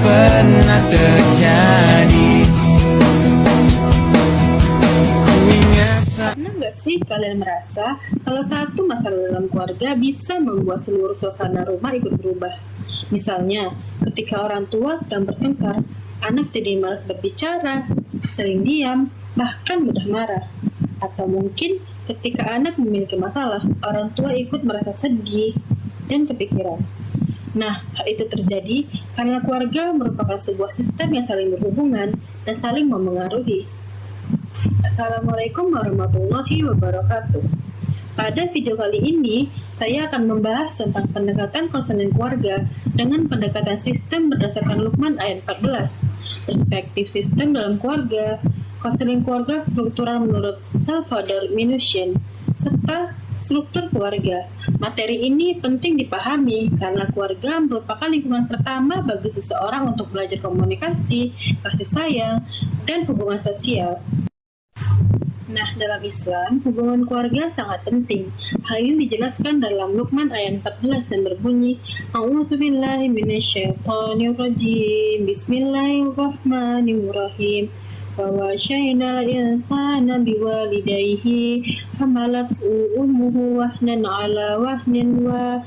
pernah terjadi. Ku ingat Pernah nggak sih kalian merasa kalau satu masalah dalam keluarga bisa membuat seluruh suasana rumah ikut berubah? Misalnya, ketika orang tua sedang bertengkar, anak jadi malas berbicara, sering diam, bahkan mudah marah. Atau mungkin ketika anak memiliki masalah, orang tua ikut merasa sedih dan kepikiran. Nah, hal itu terjadi karena keluarga merupakan sebuah sistem yang saling berhubungan dan saling memengaruhi. Assalamualaikum warahmatullahi wabarakatuh. Pada video kali ini, saya akan membahas tentang pendekatan konseling keluarga dengan pendekatan sistem berdasarkan Luqman ayat 14, perspektif sistem dalam keluarga, konseling keluarga struktural menurut Salvador Minuchin, serta struktur keluarga. Materi ini penting dipahami karena keluarga merupakan lingkungan pertama bagi seseorang untuk belajar komunikasi, kasih sayang, dan hubungan sosial. Nah, dalam Islam, hubungan keluarga sangat penting. Hal ini dijelaskan dalam Luqman ayat 14 yang berbunyi, A'udzubillahi minasyaitonirrajim. Bismillahirrahmanirrahim. Wa wasyayna al-insana biwalidayhi hamalathu ummuhu wahnan ala wahnin wa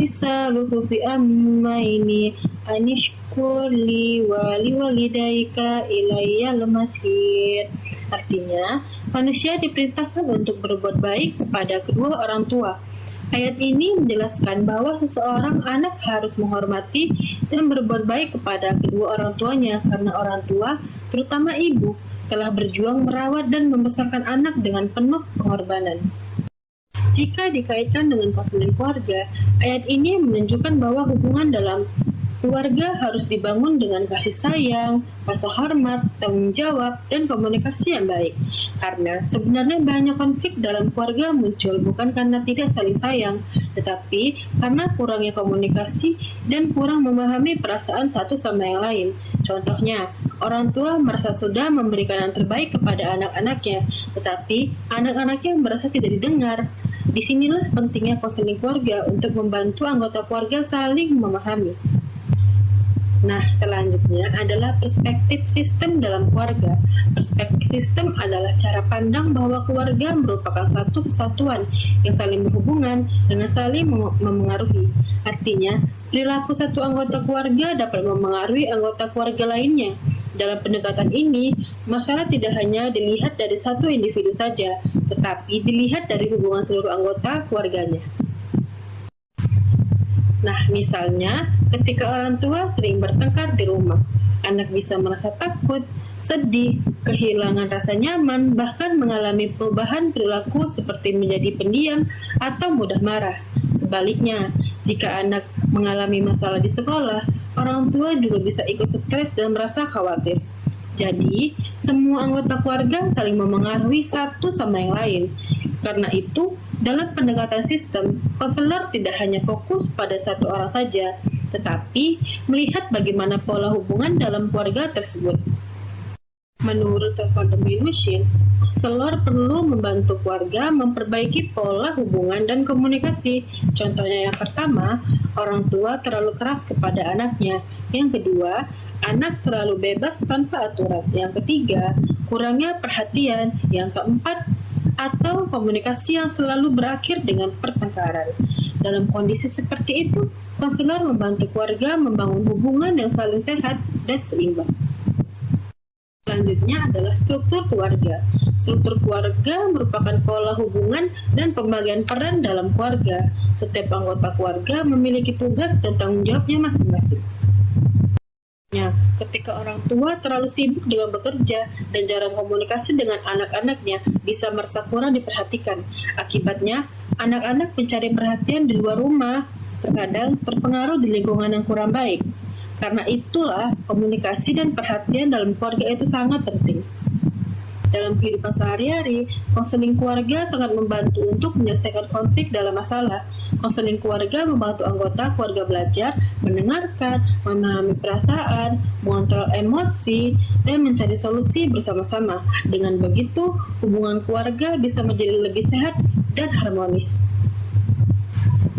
fisaluhu fi ammaini anishkur li wa liwalidayka ilayyal masir. Artinya, manusia diperintahkan untuk berbuat baik kepada kedua orang tua. Ayat ini menjelaskan bahwa seseorang anak harus menghormati dan berbuat baik kepada kedua orang tuanya karena orang tua, terutama ibu, telah berjuang merawat dan membesarkan anak dengan penuh pengorbanan. Jika dikaitkan dengan konseling keluarga, ayat ini menunjukkan bahwa hubungan dalam keluarga harus dibangun dengan kasih sayang, rasa hormat, tanggung jawab, dan komunikasi yang baik. Karena sebenarnya banyak konflik dalam keluarga muncul bukan karena tidak saling sayang, tetapi karena kurangnya komunikasi dan kurang memahami perasaan satu sama yang lain. Contohnya, orang tua merasa sudah memberikan yang terbaik kepada anak-anaknya, tetapi anak-anaknya merasa tidak didengar. Disinilah pentingnya konseling keluarga untuk membantu anggota keluarga saling memahami. Nah, selanjutnya adalah perspektif sistem dalam keluarga. Perspektif sistem adalah cara pandang bahwa keluarga merupakan satu kesatuan yang saling berhubungan dengan saling memengaruhi. Artinya, perilaku satu anggota keluarga dapat memengaruhi anggota keluarga lainnya. Dalam pendekatan ini, masalah tidak hanya dilihat dari satu individu saja, tetapi dilihat dari hubungan seluruh anggota keluarganya. Nah, misalnya ketika orang tua sering bertengkar di rumah, anak bisa merasa takut, sedih, kehilangan rasa nyaman, bahkan mengalami perubahan perilaku seperti menjadi pendiam atau mudah marah. Sebaliknya, jika anak mengalami masalah di sekolah, orang tua juga bisa ikut stres dan merasa khawatir. Jadi, semua anggota keluarga saling memengaruhi satu sama yang lain. Karena itu, dalam pendekatan sistem, konselor tidak hanya fokus pada satu orang saja, tetapi melihat bagaimana pola hubungan dalam keluarga tersebut. Menurut Salvador Minuchin, konselor perlu membantu keluarga memperbaiki pola hubungan dan komunikasi. Contohnya yang pertama, orang tua terlalu keras kepada anaknya. Yang kedua, anak terlalu bebas tanpa aturan. Yang ketiga, kurangnya perhatian. Yang keempat, atau komunikasi yang selalu berakhir dengan pertengkaran. Dalam kondisi seperti itu, konselor membantu keluarga membangun hubungan yang saling sehat dan seimbang. Selanjutnya adalah struktur keluarga. Struktur keluarga merupakan pola hubungan dan pembagian peran dalam keluarga. Setiap anggota keluarga memiliki tugas dan tanggung jawabnya masing-masing. Ketika orang tua terlalu sibuk dengan bekerja dan jarang komunikasi dengan anak-anaknya, bisa merasa kurang diperhatikan. Akibatnya, anak-anak mencari perhatian di luar rumah, terkadang terpengaruh di lingkungan yang kurang baik. Karena itulah, komunikasi dan perhatian dalam keluarga itu sangat penting. Dalam kehidupan sehari-hari, konseling keluarga sangat membantu untuk menyelesaikan konflik dalam masalah. Konseling keluarga membantu anggota keluarga belajar, mendengarkan, memahami perasaan, mengontrol emosi, dan mencari solusi bersama-sama. Dengan begitu, hubungan keluarga bisa menjadi lebih sehat dan harmonis.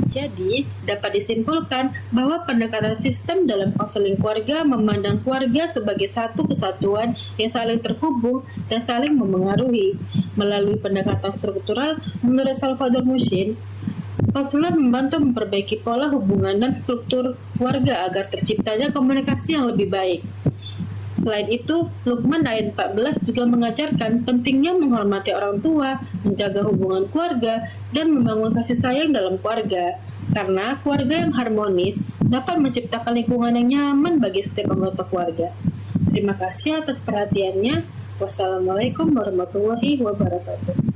Jadi, dapat disimpulkan bahwa pendekatan sistem dalam konseling keluarga memandang keluarga sebagai satu kesatuan yang saling terhubung dan saling memengaruhi. Melalui pendekatan struktural, menurut Salvador Mushin, konselor membantu memperbaiki pola hubungan dan struktur keluarga agar terciptanya komunikasi yang lebih baik. Selain itu, Luqman ayat 14 juga mengajarkan pentingnya menghormati orang tua, menjaga hubungan keluarga, dan membangun kasih sayang dalam keluarga. Karena keluarga yang harmonis dapat menciptakan lingkungan yang nyaman bagi setiap anggota keluarga. Terima kasih atas perhatiannya. Wassalamualaikum warahmatullahi wabarakatuh.